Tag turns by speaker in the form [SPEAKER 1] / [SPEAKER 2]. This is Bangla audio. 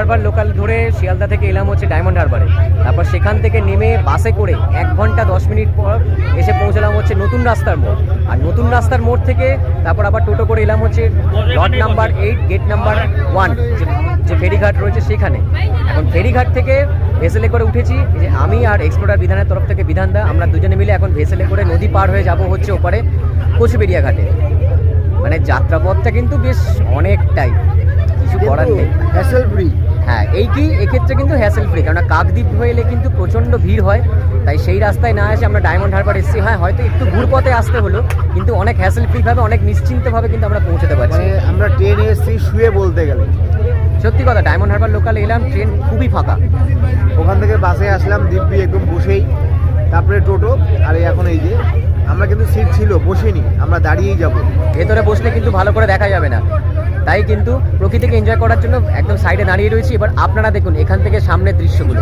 [SPEAKER 1] হারবার লোকাল ধরে শিয়ালদা থেকে এলাম হচ্ছে ডায়মন্ড হারবারে। তারপর সেখান থেকে নেমে বাসে করে 1 ঘন্টা 10 মিনিট পর এসে পৌঁছলাম হচ্ছে নতুন রাস্তার মোড়। আর নতুন রাস্তার মোড় থেকে তারপর আবার টোটো করে এলাম হচ্ছে লট নাম্বার 8 গেট নাম্বার 1 যে ফেরিঘাট রয়েছে সেখানে। এখন ফেরিঘাট থেকে ভেসেলে করে উঠেছি, যে আমি আর এক্সপ্লোরার বিধানের তরফ থেকে বিধানদা, আমরা দুজনে মিলে এখন ভেসেলে করে নদী পার হয়ে যাব হচ্ছে ওপারে কোচবেড়িয়া ঘাটে। মানে যাত্রাপথটা কিন্তু বেশ অনেকটাই, কিছু করার নেই।
[SPEAKER 2] Hassle free.
[SPEAKER 1] হ্যাঁ, এক্ষেত্রে কিন্তু হ্যাসেল ফ্রি, কেননা কাকদ্বীপ হয়ে এলে কিন্তু প্রচণ্ড ভিড় হয়। তাই সেই রাস্তায় না এসে আমরা ডায়মন্ড হারবার এসেছি। হ্যাঁ, হয়তো একটু ঘুরপথে আসতে হলো, কিন্তু অনেক হ্যাসেল ফ্রিভাবে অনেক নিশ্চিন্তভাবে কিন্তু আমরা পৌঁছতে পারছি।
[SPEAKER 2] মানে আমরা ট্রেনে এসেছি শুয়ে, বলতে গেলে
[SPEAKER 1] সত্যি কথা, ডায়মন্ড হারবার লোকালে এলাম, ট্রেন খুবই ফাঁকা।
[SPEAKER 2] ওখান থেকে বাসে আসলাম দিব্যি একদম বসেই, তারপরে টোটো। আর এখন এই যে আমরা কিন্তু সিট ছিল, বসিনি, আমরা দাঁড়িয়েই যাব।
[SPEAKER 1] ভেতরে বসলে কিন্তু ভালো করে দেখা যাবে না, তাই কিন্তু প্রকৃতিকে এনজয় করার জন্য একদম সাইডে দাঁড়িয়ে রয়েছি। এবার আপনারা দেখুন এখান থেকে সামনের দৃশ্যগুলো।